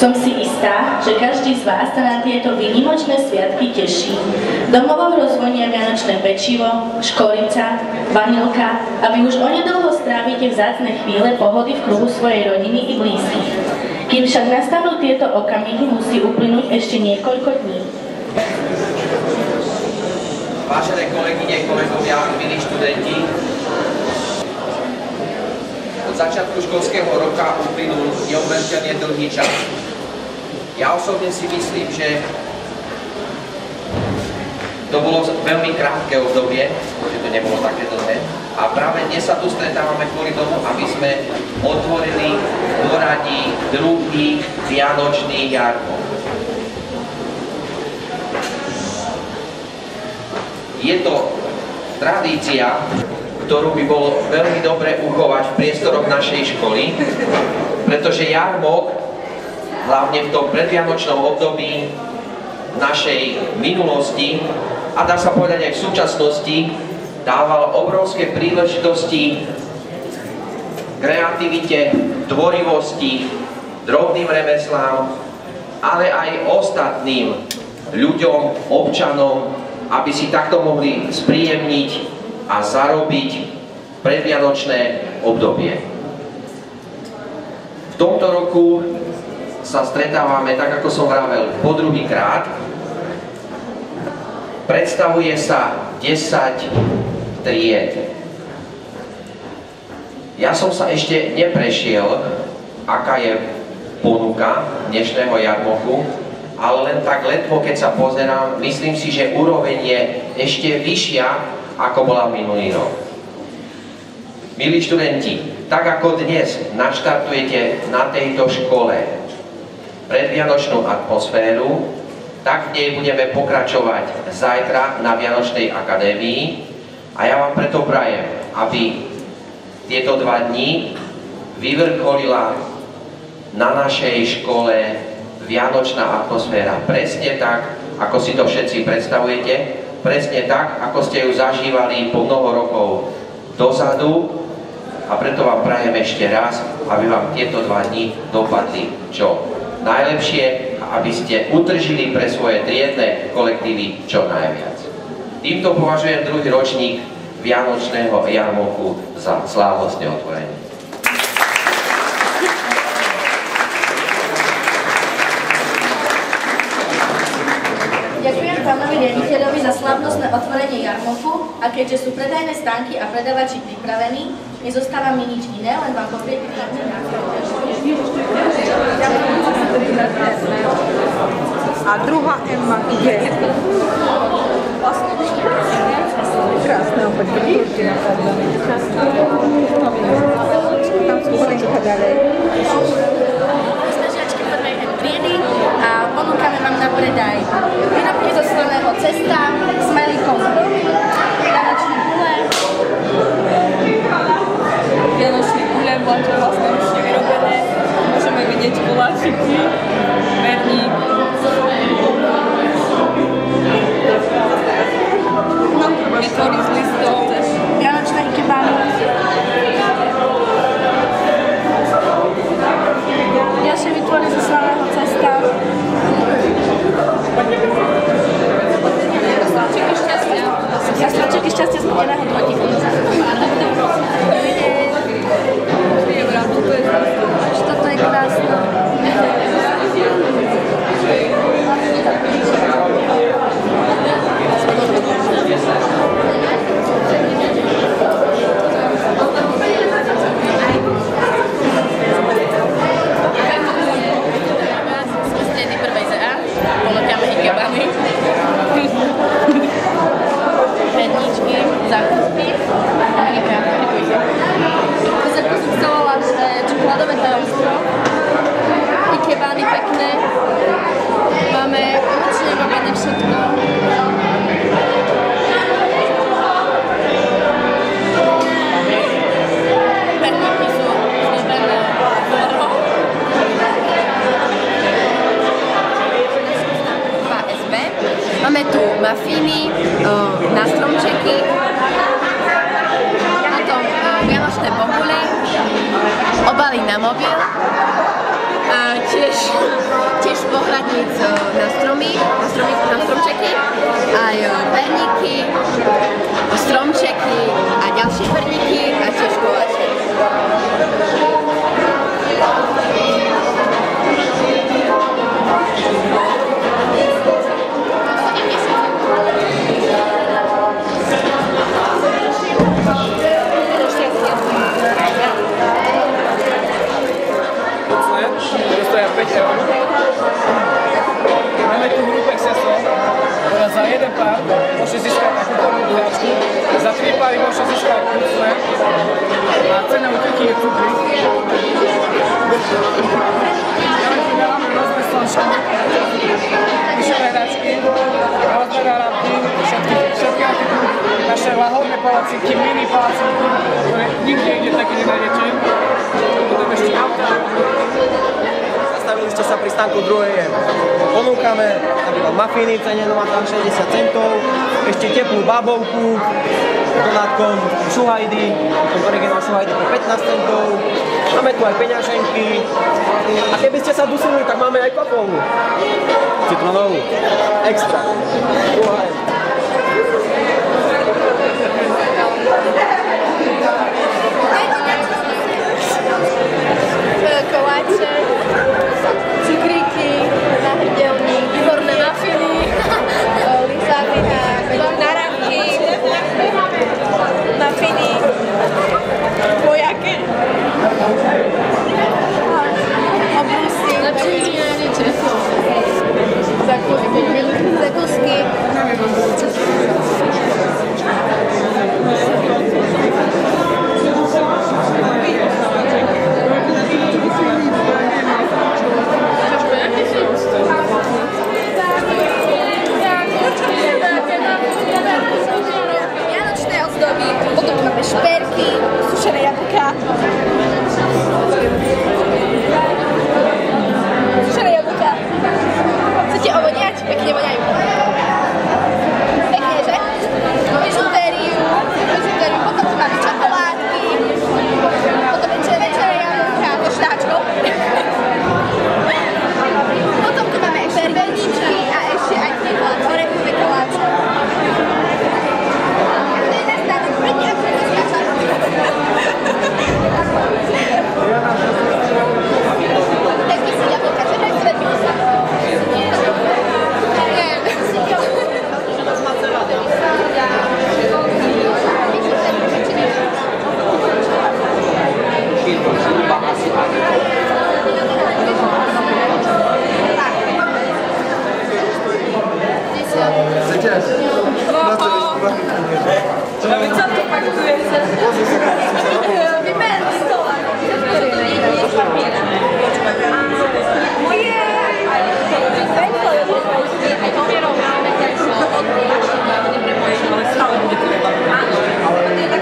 Som si istá, že každý z vás sa na tieto výnimočné sviatky teší. Domovou rozvonia vianočné pečivo, škorica, vanilka a vy už onedlho strávite vzácne chvíle pohody v kruhu svojej rodiny i blízkych. Kým však nastanú tieto okamihy, musí uplynúť ešte niekoľko dní. Vážené kolegyne, kolegovia, milí študenti, od začiatku školského roka uplynul neuveriteľne dlhý čas. Ja osobne si myslím, že to bolo veľmi krátke obdobie, že to nebolo také dlhé. A práve dnes sa tu stretávame kvôli tomu, aby sme otvorili v poradí druhý vianočný jarmok. Je to tradícia, ktorú by bolo veľmi dobre uchovať v priestoroch našej školy, pretože jarmok, hlavne v tom predvianočnom období našej minulosti, a dá sa povedať aj v súčasnosti, dával obrovské príležitosti kreativite, tvorivosti, drobným remeslám, ale aj ostatným ľuďom, občanom, aby si takto mohli spríjemniť a zarobiť predvianočné obdobie. V tomto roku sa stretávame, tak ako som vravel, po druhýkrát. Predstavuje sa 10 tried. Ja som sa ešte neprešiel, aká je ponuka dnešného jarmoku, ale len tak letmo, keď sa pozerám, myslím si, že úroveň je ešte vyššia, ako bola minulý rok. Milí študenti, tak ako dnes naštartujete na tejto škole predvianočnú atmosféru, tak v nej budeme pokračovať zajtra na Vianočnej akadémii a ja vám preto prajem, aby tieto 2 dni vyvrcholila na našej škole vianočná atmosféra. Presne tak, ako si to všetci predstavujete, presne tak, ako ste ju zažívali po mnoho rokov dozadu, a preto vám prajem ešte raz, aby vám tieto 2 dni dopadli čo najlepšie a aby ste utržili pre svoje triedne kolektívy čo najviac. Týmto považujem druhý ročník Vianočného jarmoku za slávnostne otvorenie. Ďakujem pánovi riaditeľovi za slávnostné otvorenie jarmoku a keďže sú predajné stánky a predavači pripravení, nezostáva mi nič iné, len vám poprieť príjemný náklad. A druhá Emma ide. Krásne opäť príjemný náklad. Tam sú Lenka ďalej. Snažiačky prvej triedy a ponúkame vám na predaj výrobky zo slaného cesta, smajlíkom vianočný guľ. Vianočný guľ, blanče vlastne už je vyrobené. Môžeme vidieť koláčiky, verník. Vytvorí z listov. Vianočné ikebány. Ďalšie vytvory zo slaného cesta. Stromčeky šťastia. Stromčeky šťastia z budeného drôtiku. Toto je krásne. Čokoládové tajomstvo, ikebány pekné, máme ručne robené všetko. Perníky sú zdobené tvorou. SB. Máme tu mafíny na stromčeky, potom vianočné bohule, obaly na mobil, Tiež pohľadnic na stromčeky, aj perníky, stromčeky a ďalšie perníky a tiež koláče. ktoré stoja 5 eur. Máme tu hru Pexeso, ktorá za jeden pár môže získať takú podobnú hráčku, za 3 páry môže získať kucle a cena utrky je cukry. Ďalej tu dávame rôzne slnčky, vyššové hráčky, rôzne náramky, všetky naše lahodné palacinky, mini palacinky, ktoré nikde inde také nenájdete. Potom ešte auta. Zastavili ste sa pri stánku 2. Ponúkame napríklad mafíny v cene 60 centov, ešte teplú babovku, donátkom šuhajdy, originál šuhajdy po 15 centov, máme tu aj peňaženky a keby ste sa dusili, tak máme aj kokovú, citronovú, extra. Koláče, cukríky, nahrdelník, výborné mafiny, lisávina, naramky, mafiny, vojaké, obrusy, zakusky. Vianočné ozdoby, potom máme šperky, sušené jablká. Sušené jablká. Chcete ovoniať? Pekne voňajú. Pekne, že? Bižutériu, potom tu máme čokoládky, potom večeré jablká so štáčkou. Potom tu máme ešte perníčky a ešte aj orechové koláče. To je náš stánok, první a první skáča. Taký si jablka, že tak svetí sa. Co to paktuje? Vyberný stola. Nie z papiera. Moje. Aj papierov máme tak čo máme neprepojené, ale stále bude to vybavené. Áno, to je tak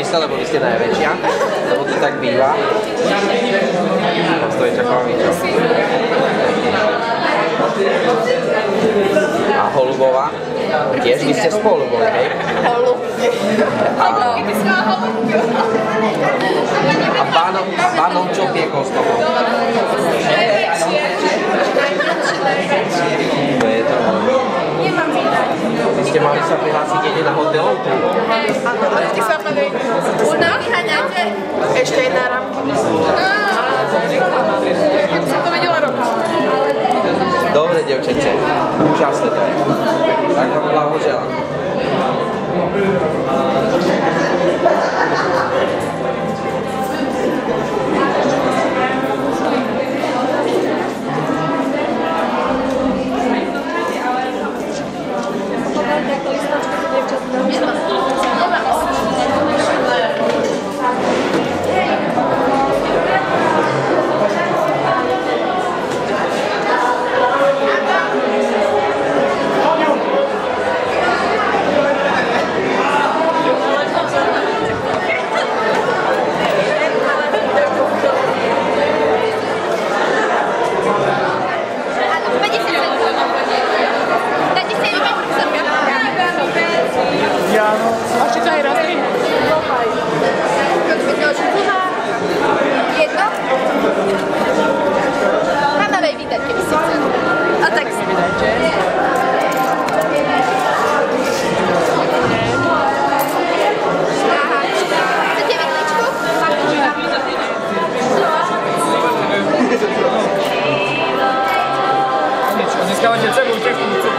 lebo vy ste najväčšia, lebo to tak býva. To je čakovičo. A Holubová, tiež vy ste spolu boli, hej? Holub. A pánom čo piekol z toho? To je to. Vy ste mali sa prihlásiť jedne na hotelovku. Môžete sa pozrieť. Unáhľaňate ešte jedna ramka. Ja som to vedela robiť. Dobre, devčete. Úžasné to je. Tak vám blahoželám. a získávate celú teplú cukru.